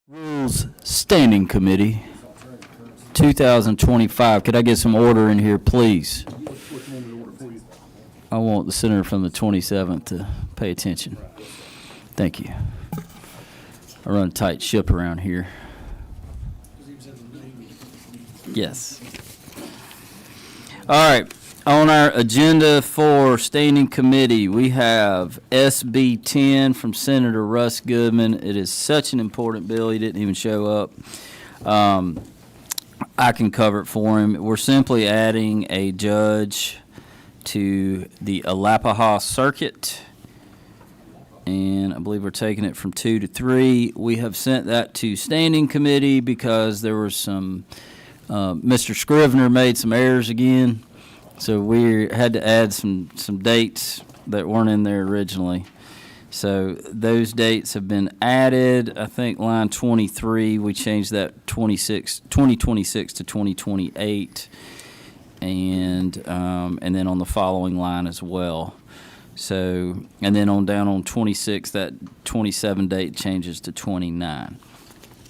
Rules Standing Committee, 2025. Could I get some order in here, please? I want the senator from the 27th to pay attention. Thank you. I run a tight ship around here. Yes. All right. On our agenda for Standing Committee, we have SB 10 from Senator Russ Goodman. It is such an important bill, he didn't even show up. I can cover it for him. We're simply adding a judge to the Alapaha Circuit, and I believe we're taking it from 2 to 3. We have sent that to Standing Committee because there were some, Mr. Scrivener made some errors again. So we had to add some dates that weren't in there originally. So those dates have been added. I think line 23, we changed that 2026 to 2028, and then on the following line as well. So, and then on down on 26, that 27 date changes to 29.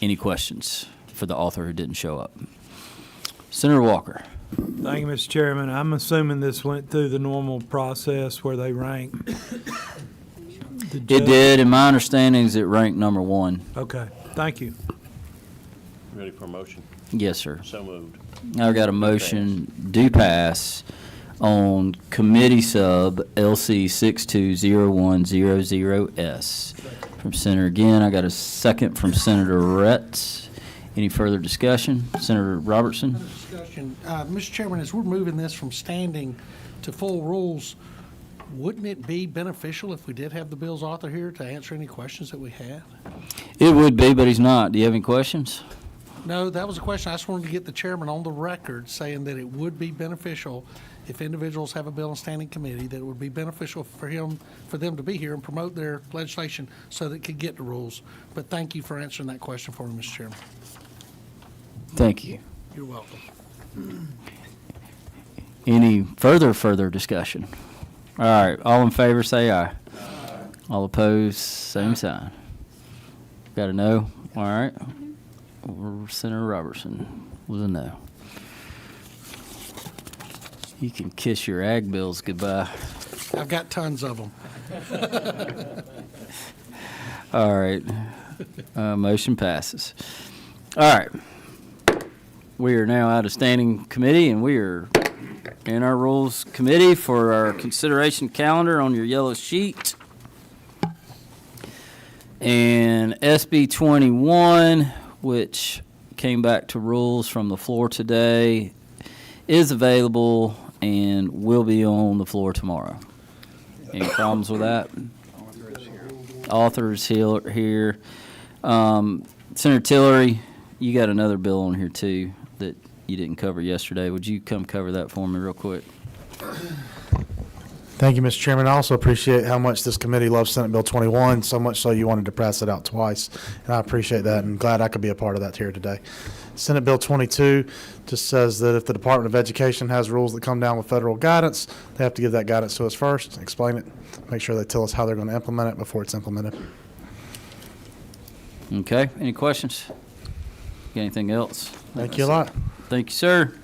Any questions for the author who didn't show up? Senator Walker. Thank you, Mr. Chairman. I'm assuming this went through the normal process where they rank. It did, and my understanding is it ranked number 1. Okay, thank you. Ready for a motion? Yes, sir. So moved. I've got a motion, do pass, on committee sub LC 620100S. From Senator Ginn. I got a second from Senator Retz. Any further discussion? Senator Robertson? Mr. Chairman, as we're moving this from standing to full rules, wouldn't it be beneficial if we did have the bill's author here to answer any questions that we had? It would be, but he's not. Do you have any questions? No, that was a question. I just wanted to get the chairman on the record saying that it would be beneficial if individuals have a bill in standing committee, that it would be beneficial for them to be here and promote their legislation so that it could get the rules. But thank you for answering that question for me, Mr. Chairman. Thank you. You're welcome. Any further discussion? All right, all in favor say aye. All opposed, same sign. Got a no? All right. Senator Robertson was a no. You can kiss your ag bills goodbye. I've got tons of them. All right. Motion passes. All right. We are now out of standing committee, and we are in our rules committee for our consideration calendar on your yellow sheet. And SB 21, which came back to rules from the floor today, is available and will be on the floor tomorrow. Any problems with that? Author is here. Senator Tillery, you got another bill on here too that you didn't cover yesterday. Would you come cover that for me real quick? Thank you, Mr. Chairman. I also appreciate how much this committee loves Senate Bill 21, so much so you wanted to pass it out twice, and I appreciate that, and glad I could be a part of that here today. Senate Bill 22 just says that if the Department of Education has rules that come down with federal guidance, they have to give that guidance to us first, explain it, make sure they tell us how they're going to implement it before it's implemented. Okay, any questions? Got anything else? Thank you a lot. Thank you, sir.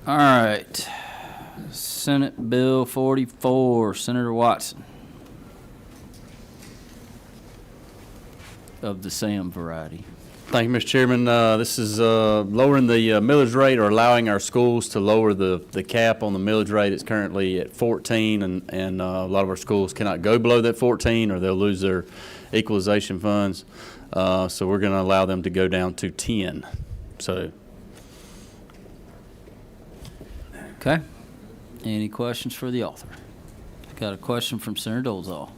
All right. Senate Bill 44, Senator Watson. Of the SAM variety. Thank you, Mr. Chairman. This is lowering the millage rate, or allowing our schools to lower the cap on the millage rate. It's currently at 14, and a lot of our schools cannot go below that 14 or they'll lose their equalization funds. So we're going to allow them to go down to 10. So. Okay. Any questions for the author? Got a question from Senator Dolezal.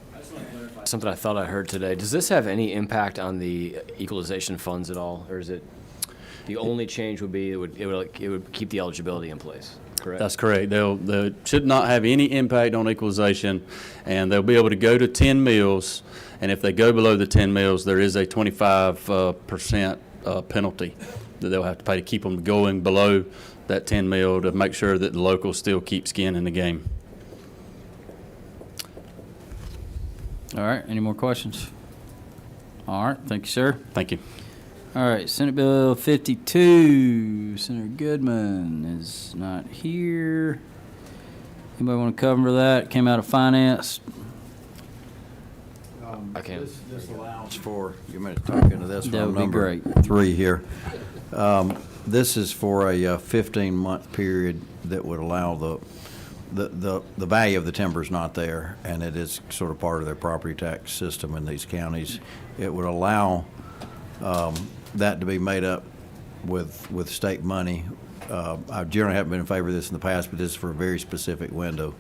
Something I thought I heard today. Does this have any impact on the equalization funds at all, or is it the only change would be it would keep the eligibility in place? Correct. That's correct. They should not have any impact on equalization, and they'll be able to go to 10 mills. And if they go below the 10 mills, there is a 25% penalty that they'll have to pay to keep them going below that 10 mil to make sure that the locals still keep skin in the game. All right, any more questions? All right, thank you, sir. Thank you. All right, Senate Bill 52, Senator Goodman is not here. Anybody want to cover that? Came out of finance. I can't. This allows for, you may talk into this That one, would be number great. 3 here. This is for a 15-month period that would allow the value of the timber is not there, and it is sort of part of their property tax system in these counties. It would allow that to be made up with state money. I generally haven't been in favor of this in the past, but this is for a very specific window,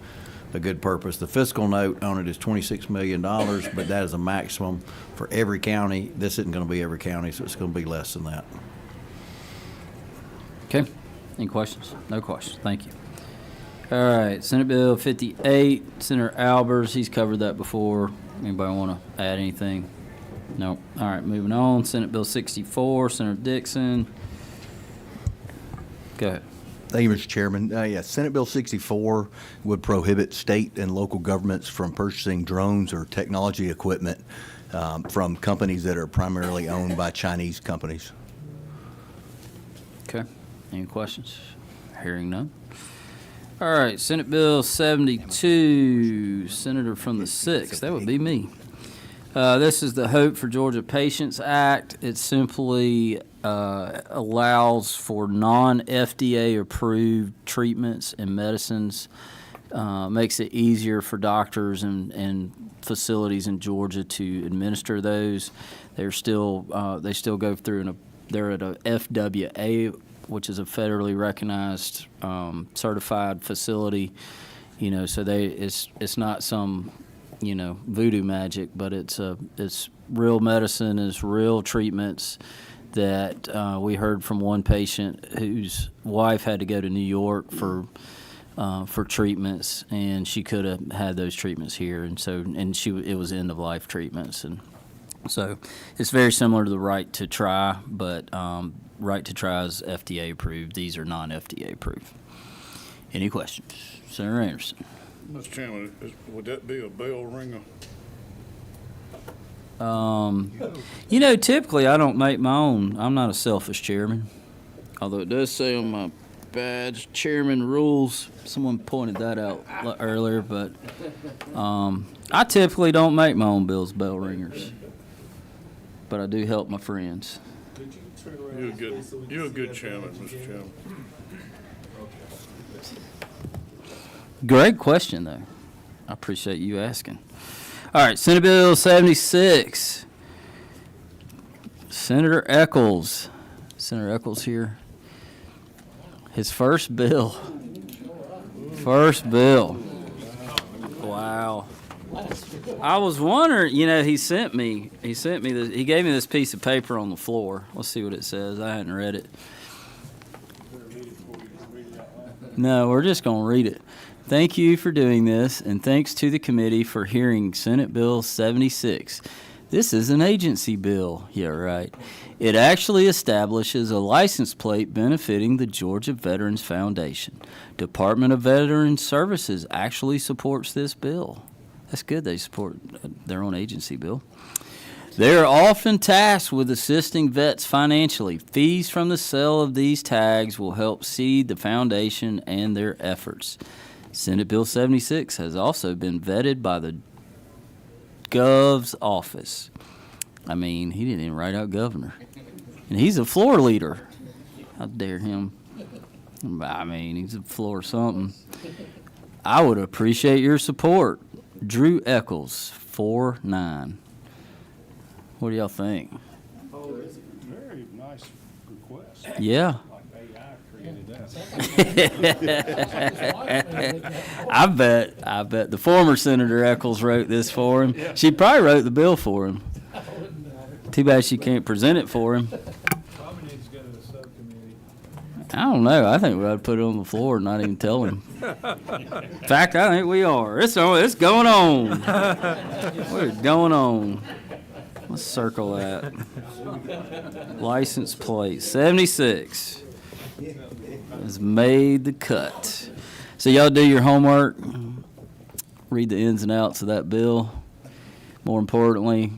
a good purpose. The fiscal note on it is $26 million, but that is a maximum for every county. This isn't going to be every county, so it's going to be less than that. Okay, any questions? No questions, thank you. All right, Senate Bill 58, Senator Albers, he's covered that before. Anybody want to add anything? No. All right, moving on, Senate Bill 64, Senator Dixon. Go ahead. Thank you, Mr. Chairman. Yes, Senate Bill 64 would prohibit state and local governments from purchasing drones or technology equipment from companies that are primarily owned by Chinese companies. Okay, any questions? Hearing none. All right, Senate Bill 72, Senator from the 6th, that would be me. This is the Hope for Georgia Patients Act. It simply allows for non-FDA approved treatments and medicines, makes it easier for doctors and facilities in Georgia to administer those. They still go through they're at a FWA, which is a federally recognized certified facility. You know, so it's not some voodoo magic, but it's real medicine, it's real treatments that we heard from one patient whose wife had to go to New York for treatments, and she could have had those treatments here, it was end of life treatments, and so it's very similar to the Right to Try, but Right to Try is FDA approved. These are non-FDA approved. Any questions, Senator Anderson? Mr. Chairman, would that be a bell ringer? Typically I don't make my own. I'm not a selfish chairman. Although it does say on my badge, chairman rules. Someone pointed that out earlier, but I typically don't make my own bell ringers. But I do help my friends. You're a good chairman, Mr. Chairman. Great question, though. I appreciate you asking. All right, Senate Bill 76. Senator Eccles. Senator Eccles here. His first bill. First bill. Wow. I was wondering, he gave me this piece of paper on the floor. Let's see what it says. I hadn't read it. No, we're just going to read it. Thank you for doing this, and thanks to the committee for hearing Senate Bill 76. This is an agency bill. Yeah, right. It actually establishes a license plate benefiting the Georgia Veterans Foundation. Department of Veterans Services actually supports this bill. That's good. They support their own agency bill. They are often tasked with assisting vets financially. Fees from the sale of these tags will help seed the foundation and their efforts. Senate Bill 76 has also been vetted by the Gov's office. I mean, he didn't even write out governor. And he's a floor leader. How dare him? I mean, he's a floor something. I would appreciate your support. Drew Eccles, 4-9. What do y'all think? Oh, it's a very nice request. Yeah. Like AI created that. I bet the former Senator Eccles wrote this for him. She probably wrote the bill for him. Too bad she can't present it for him. Probably needs to go to the subcommittee. I don't know. I think we ought to put it on the floor and not even tell him. In fact, I think we are. It's going on. We're going on. Let's circle that. License plate 76 has made the cut. So y'all do your homework. Read the ins and outs of that bill. More importantly,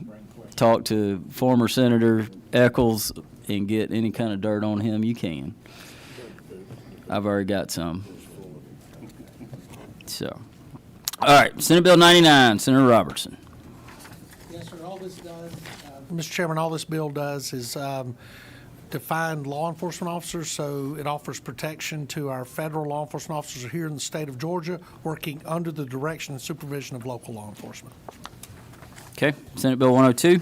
talk to former Senator Eccles and get any kind of dirt on him, you can. I've already got some. So, all right, Senate Bill 99, Senator Robertson. Yes, sir. All this does, Mr. Chairman, all this bill does is define law enforcement officers, so it offers protection to our federal law enforcement officers here in the state of Georgia, working under the direction and supervision of local law enforcement. Okay, Senate Bill 102.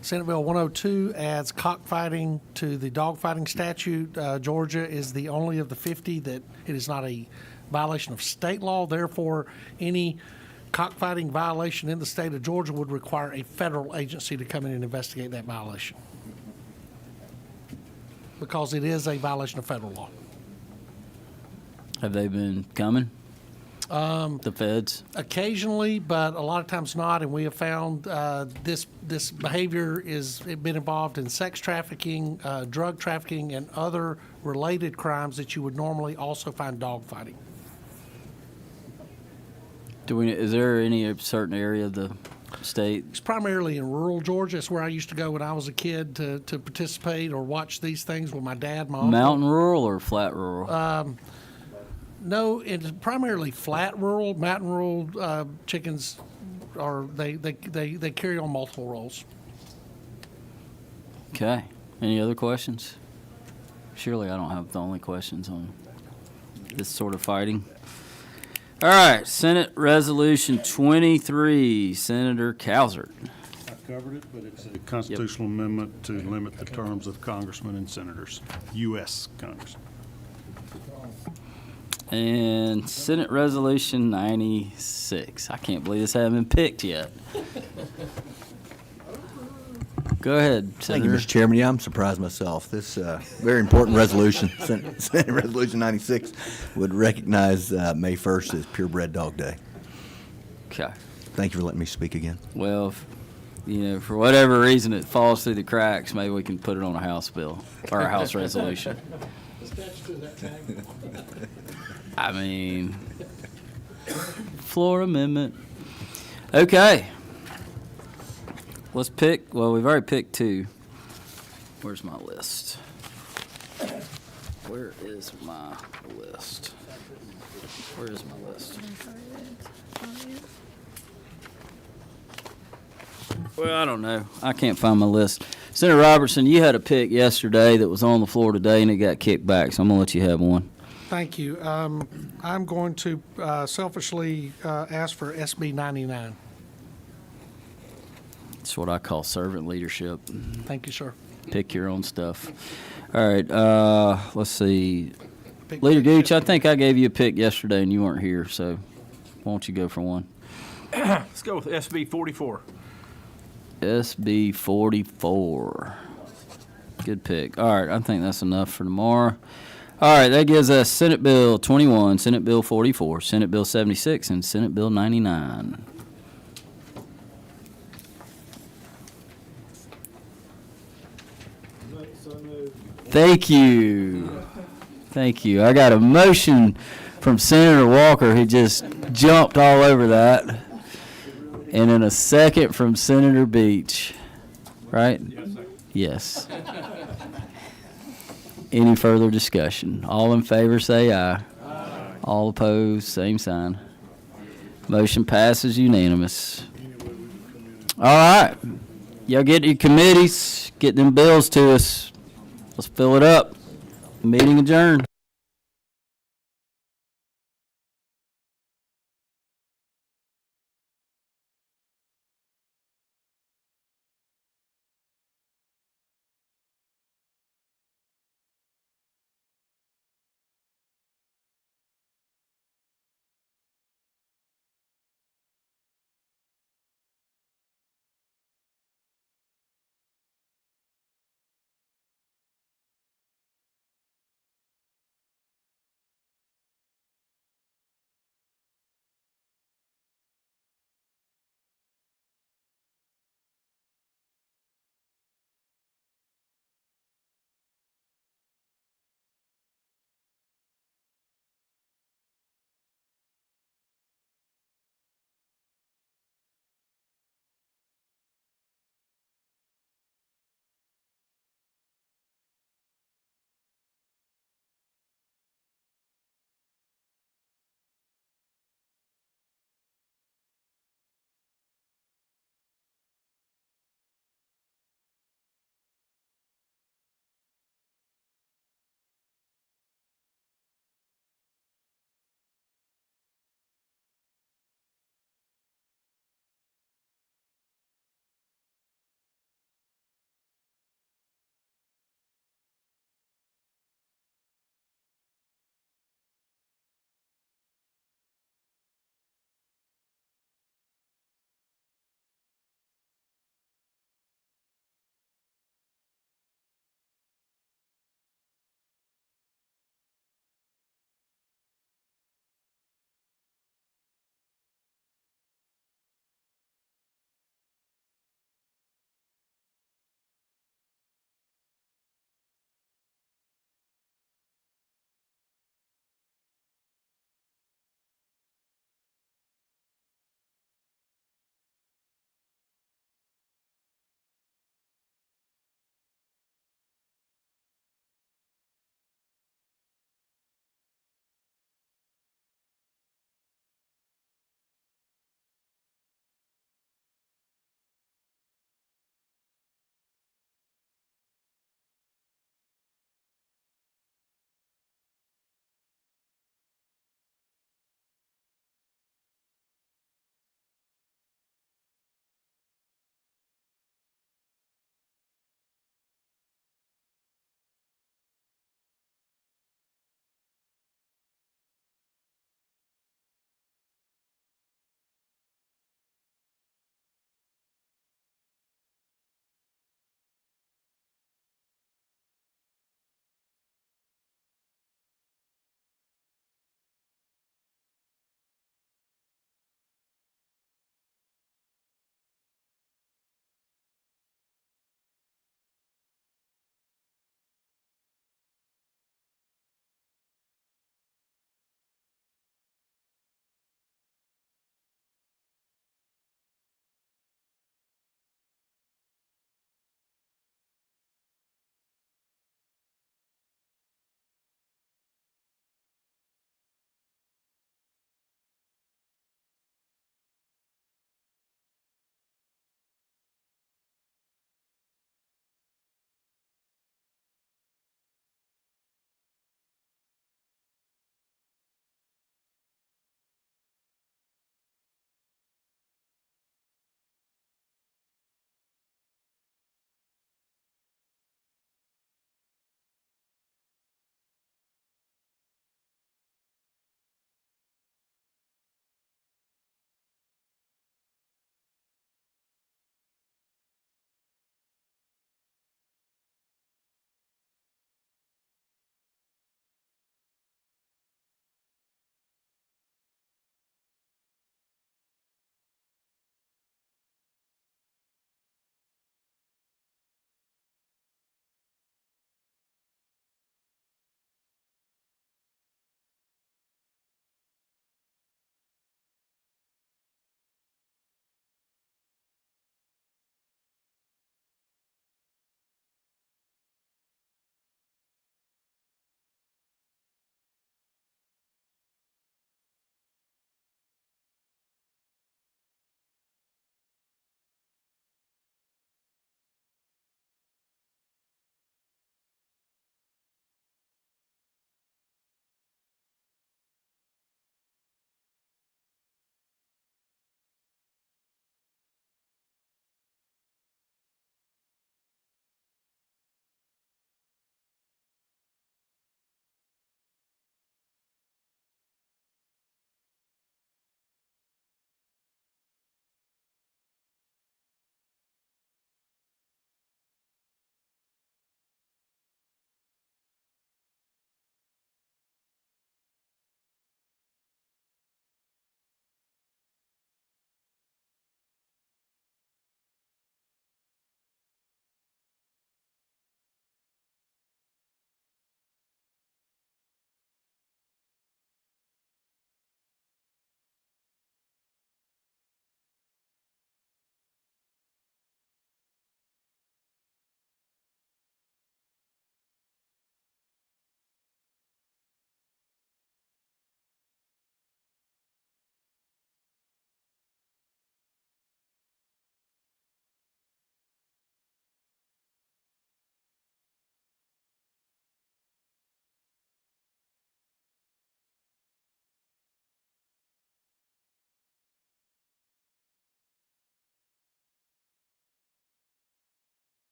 Senate Bill 102 adds cockfighting to the dogfighting statute. Georgia is the only of the 50 that it is not a violation of state law. Therefore, any cockfighting violation in the state of Georgia would require a federal agency to come in and investigate that violation, because it is a violation of federal law. Have they been coming? The feds? Occasionally, but a lot of times not, and we have found this behavior is been involved in sex trafficking, drug trafficking, and other related crimes that you would normally also find dogfighting. Is there any certain area of the state? It's primarily in rural Georgia. It's where I used to go when I was a kid to participate or watch these things with my dad, my uncle. Mountain rural or flat rural? No, it's primarily flat rural. Mountain rural chickens they carry on multiple roles. Okay. Any other questions? Surely I don't have the only questions on this sort of fighting. All right, Senate Resolution 23, Senator Calzert. I covered it, but it's a constitutional amendment to limit the terms of congressmen and senators, U.S. congressmen. And Senate Resolution 96. I can't believe this hasn't been picked yet. Go ahead, Thank you, Senator. Mr. Chairman. Yeah, I'm surprised myself. This very important resolution, Senate Resolution 96, would recognize May 1st as Purebred Dog Day. Okay. Thank you for letting me speak again. Well, for whatever reason it falls through the cracks, maybe we can put it on a House bill or a House resolution. I mean, floor amendment. Okay. Let's pick, well, we've already picked two. Where's my list? Where is my list? Where is my list? Well, I don't know. I can't find my list. Senator Robertson, you had a pick yesterday that was on the floor today and it got kicked back, so I'm going to let you have one. Thank you. I'm going to selfishly ask for SB 99. That's what I call servant leadership. Thank you, sir. Pick your own stuff. All right, let's see. Leader Gooch, I think I gave you a pick yesterday and you weren't here, so why don't you go for one? Let's go with SB 44. SB 44. Good pick. All right, I think that's enough for tomorrow. All right, that gives us Senate Bill 21, Senate Bill 44, Senate Bill 76, and Senate Bill 99. Thank you. Thank you. I got a motion from Senator Walker, who just jumped all over that. And then a second from Senator Beach. Right? Yes. Any further discussion? All in favor say aye. All opposed, same sign. Motion passes unanimous. All right. Y'all get your committees, get them bills to us. Let's fill it up. Meeting adjourned.